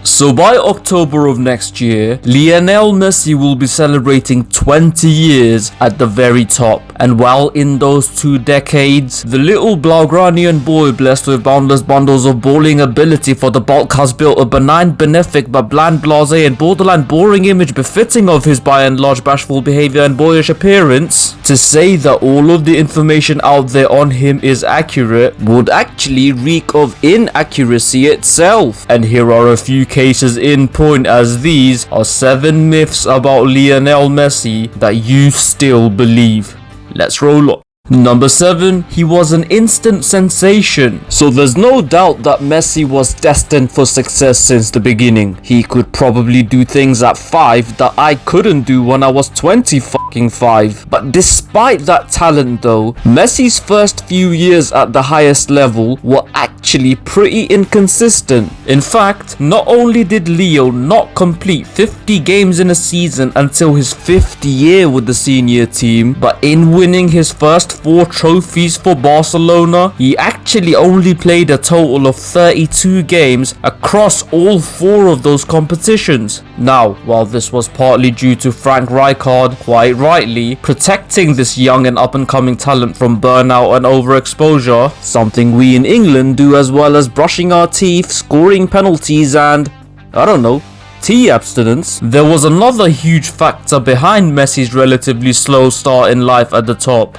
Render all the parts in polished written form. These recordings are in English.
So by October of next year, Lionel Messi will be celebrating 20 years at the very top. And while in those 2 decades, the little Blaugranian boy blessed with boundless bundles of balling ability for the bulk has built a benign, benefic, but bland, blasé and borderline boring image befitting of his by and large bashful behavior and boyish appearance. To say that all of the information out there on him is accurate would actually reek of inaccuracy itself. And here are a few cases in point, as these are 7 myths about Lionel Messi that you still believe. Let's roll on. Number 7, he was an instant sensation. So there's no doubt that Messi was destined for success since the beginning. He could probably do things at 5 that I couldn't do when I was 25. But despite that talent though, Messi's first few years at the highest level were actually pretty inconsistent. In fact, not only did Leo not complete 50 games in a season until his 5th year with the senior team, but in winning his first 4 trophies for Barcelona, he actually only played a total of 32 games across all 4 of those competitions. Now, while this was partly due to Frank Rijkaard, quite rightly, protecting this young and up-and-coming talent from burnout and overexposure, something we in England do as well as brushing our teeth, scoring penalties and, I don't know, tea abstinence, there was another huge factor behind Messi's relatively slow start in life at the top.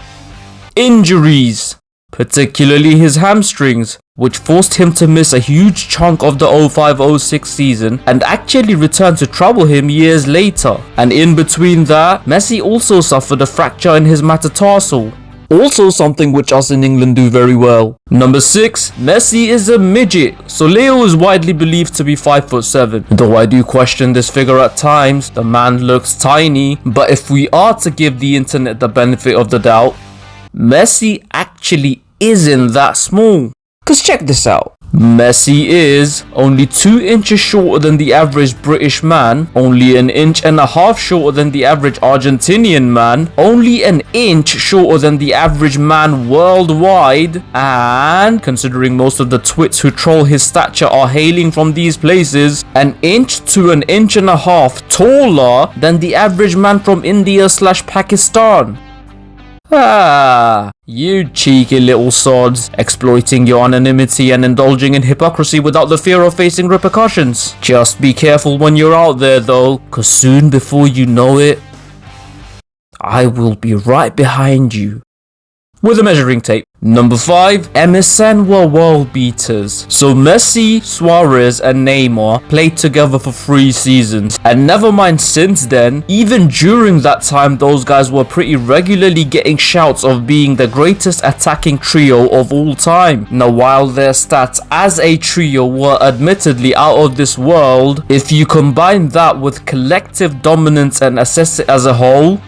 Injuries, particularly his hamstrings, which forced him to miss a huge chunk of the 05-06 season and actually returned to trouble him years later. And in between that, Messi also suffered a fracture in his metatarsal. Also something which us in England do very well. Number 6, Messi is a midget. So Leo is widely believed to be 5'7". Though I do question this figure at times, the man looks tiny. But if we are to give the internet the benefit of the doubt, Messi actually isn't that small. Cause check this out. Messi is only 2 inches shorter than the average British man, only 1.5 inches shorter than the average Argentinian man, only 1 inch shorter than the average man worldwide, and considering most of the twits who troll his stature are hailing from these places, 1 inch to 1.5 inches taller than the average man from India/Pakistan. Ah, you cheeky little sods, exploiting your anonymity and indulging in hypocrisy without the fear of facing repercussions. Just be careful when you're out there though, cause soon before you know it, I will be right behind you with a measuring tape. Number 5, MSN were world beaters. So Messi, Suarez and Neymar played together for 3 seasons. And never mind since then, even during that time those guys were pretty regularly getting shouts of being the greatest attacking trio of all time. Now while their stats as a trio were admittedly out of this world, if you combine that with collective dominance and assess it as a whole,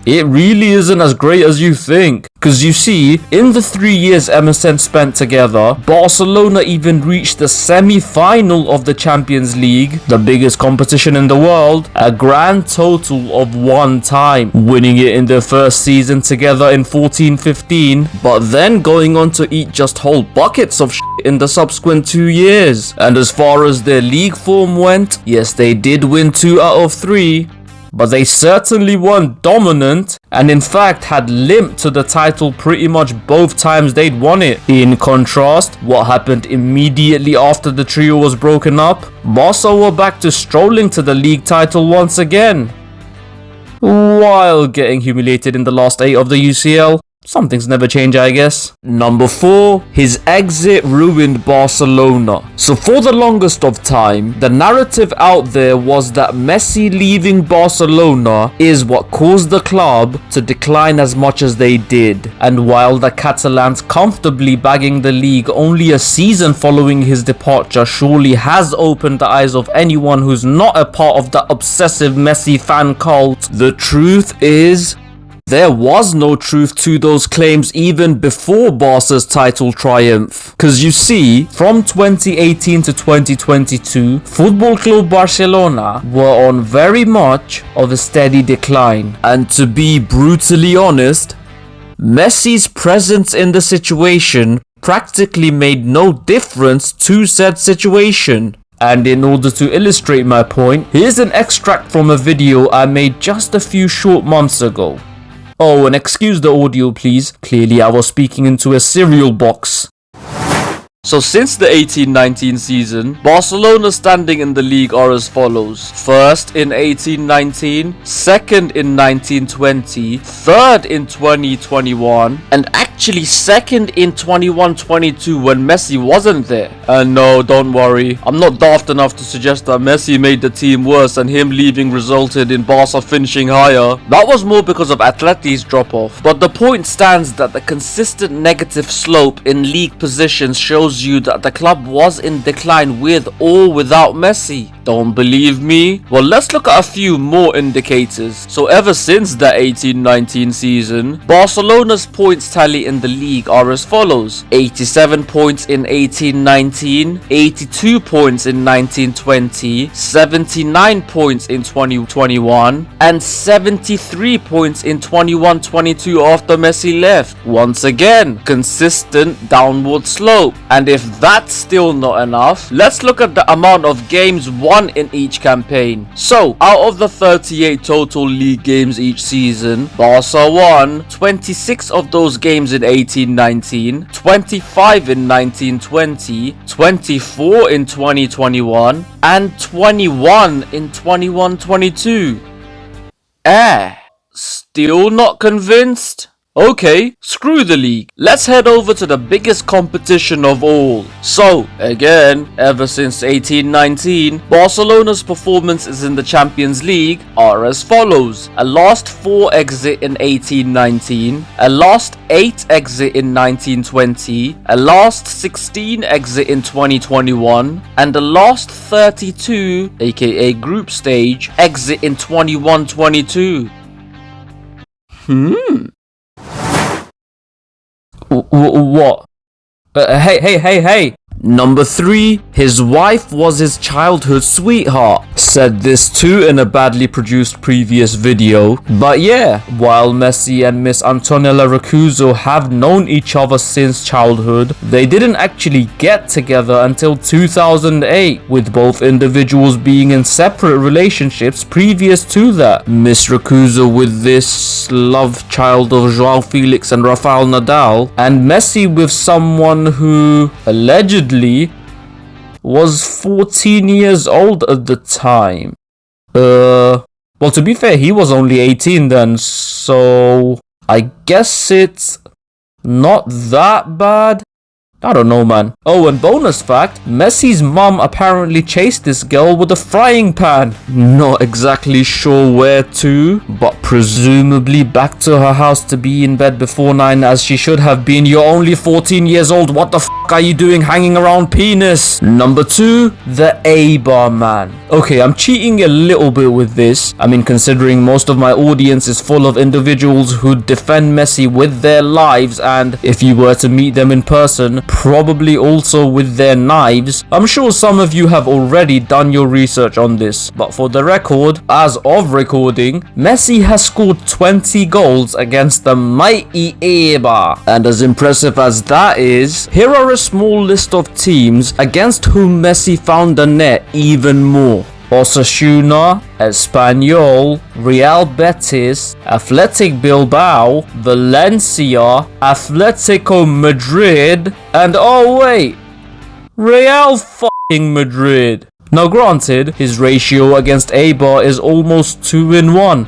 it really isn't as great as you think. Cause you see, in the 3 years MSN spent together, Barcelona even reached the semi-final of the Champions League, the biggest competition in the world, a grand total of 1 time, winning it in their first season together in 14-15, but then going on to eat just whole buckets of shit in the subsequent 2 years. And as far as their league form went, yes, they did win 2 out of 3, but they certainly weren't dominant, and in fact had limped to the title pretty much both times they'd won it. In contrast, what happened immediately after the trio was broken up? Barca were back to strolling to the league title once again, while getting humiliated in the last 8 of the UCL. Some things never change, I guess. Number 4, his exit ruined Barcelona. So for the longest of time, the narrative out there was that Messi leaving Barcelona is what caused the club to decline as much as they did. And while the Catalans comfortably bagging the league only a season following his departure surely has opened the eyes of anyone who's not a part of the obsessive Messi fan cult, the truth is, there was no truth to those claims even before Barca's title triumph. Cause you see, from 2018 to 2022, Football Club Barcelona were on very much of a steady decline. And to be brutally honest, Messi's presence in the situation practically made no difference to said situation. And in order to illustrate my point, here's an extract from a video I made just a few short months ago. Oh, and excuse the audio please, clearly I was speaking into a cereal box. So since the 18-19 season, Barcelona's standing in the league are as follows. First in 18-19, second in 19-20, third in 20-21, and actually second in 21-22 when Messi wasn't there. And no, don't worry, I'm not daft enough to suggest that Messi made the team worse and him leaving resulted in Barca finishing higher. That was more because of Atleti's drop-off. But the point stands that the consistent negative slope in league positions shows you that the club was in decline with or without Messi. Don't believe me? Well, let's look at a few more indicators. So ever since the 18-19 season, Barcelona's points tally in the league are as follows: 87 points in 18-19, 82 points in 19-20, 79 points in 20-21, and 73 points in 21-22 after Messi left. Once again, consistent downward slope. And if that's still not enough, let's look at the amount of games won in each campaign. So, out of the 38 total league games each season, Barca won 26 of those games in 18-19, 25 in 19-20, 24 in 20-21, and 21 in 21-22. Still not convinced? Okay, screw the league. Let's head over to the biggest competition of all. So, again, ever since 18-19, Barcelona's performances in the Champions League are as follows: a last 4 exit in 18-19, a last 8 exit in 19-20, a last 16 exit in 20-21, and a last 32, aka group stage, exit in 21-22. What? Hey. Number 3, his wife was his childhood sweetheart. Said this too in a badly produced previous video. But yeah, while Messi and Miss Antonella have known each other since childhood, they didn't actually get together until 2008, with both individuals being in separate relationships previous to that. Miss Rakusa with this love child of Joao Felix and Rafael Nadal, and Messi with someone who allegedly was 14 years old at the time. Well, to be fair, he was only 18 then, so I guess it's not that bad. I don't know, man. Oh, and bonus fact, Messi's mum apparently chased this girl with a frying pan. Not exactly sure where to, but presumably back to her house to be in bed before 9 as she should have been. You're only 14 years old, what the f*** are you doing hanging around penis? Number 2, the Eibar man. Okay, I'm cheating a little bit with this. I mean, considering most of my audience is full of individuals who defend Messi with their lives, and if you were to meet them in person, probably also with their knives. I'm sure some of you have already done your research on this, but for the record, as of recording, Messi has scored 20 goals against the mighty Eibar. And as impressive as that is, here are a small list of teams against whom Messi found the net even more. Osasuna, Espanyol, Real Betis, Athletic Bilbao, Valencia, Atletico Madrid, and oh wait, Real f***ing Madrid. Now granted, his ratio against Eibar is almost 2-1.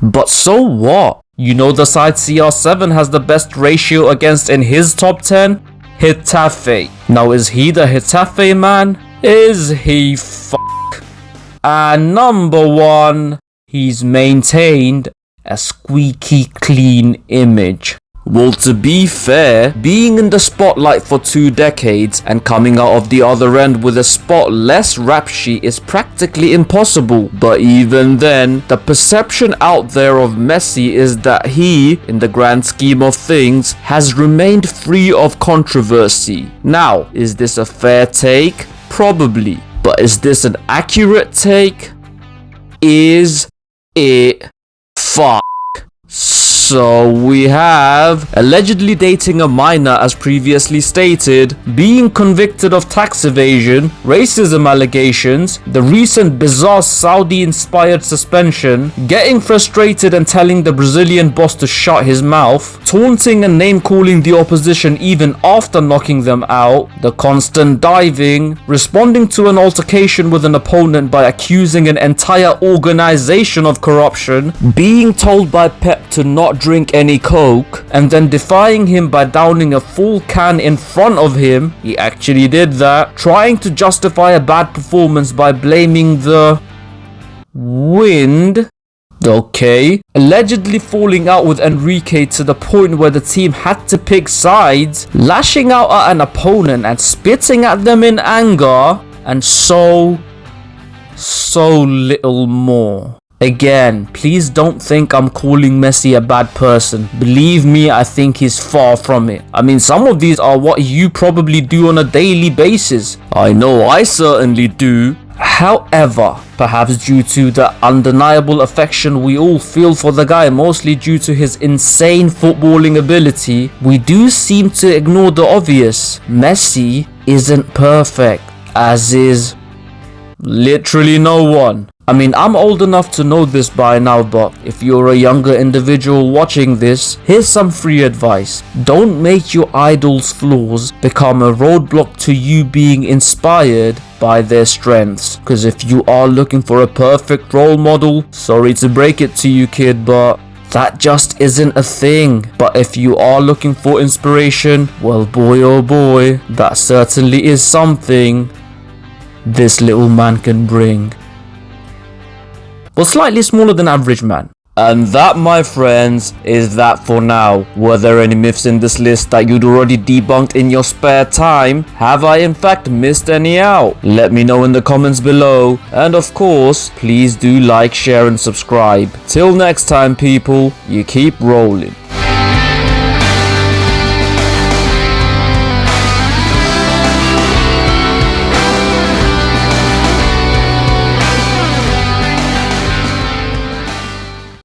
But so what? You know the side CR7 has the best ratio against in his top 10? Getafe. Now is he the Getafe man? Is he And number 1, he's maintained a squeaky clean image. Well, to be fair, being in the spotlight for 2 decades and coming out of the other end with a spotless rap sheet is practically impossible. But even then, the perception out there of Messi is that he, in the grand scheme of things, has remained free of controversy. Now, is this a fair take? Probably. But is this an accurate take? Is it so So we have allegedly dating a minor as previously stated, being convicted of tax evasion, racism allegations, the recent bizarre Saudi-inspired suspension, getting frustrated and telling the Brazilian boss to shut his mouth, taunting and name-calling the opposition even after knocking them out, the constant diving, responding to an altercation with an opponent by accusing an entire organization of corruption, being told by Pep to not drink any coke, and then defying him by downing a full can in front of him. He actually did that. Trying to justify a bad performance by blaming the wind. Okay. Allegedly falling out with Enrique to the point where the team had to pick sides, lashing out at an opponent and spitting at them in anger, and so little more. Again, please don't think I'm calling Messi a bad person. Believe me, I think he's far from it. I mean, some of these are what you probably do on a daily basis. I know I certainly do. However, perhaps due to the undeniable affection we all feel for the guy, mostly due to his insane footballing ability, we do seem to ignore the obvious. Messi isn't perfect, as is literally no one. I mean, I'm old enough to know this by now, but if you're a younger individual watching this, here's some free advice. Don't make your idol's flaws become a roadblock to you being inspired by their strengths. Because if you are looking for a perfect role model, sorry to break it to you, kid, but that just isn't a thing. But if you are looking for inspiration, well, boy oh boy, that certainly is something this little man can bring. Well, slightly smaller than average man. And that, my friends, is that for now. Were there any myths in this list that you'd already debunked in your spare time? Have I in fact missed any out? Let me know in the comments below. And of course, please do like, share and subscribe. Till next time, people, you keep rolling.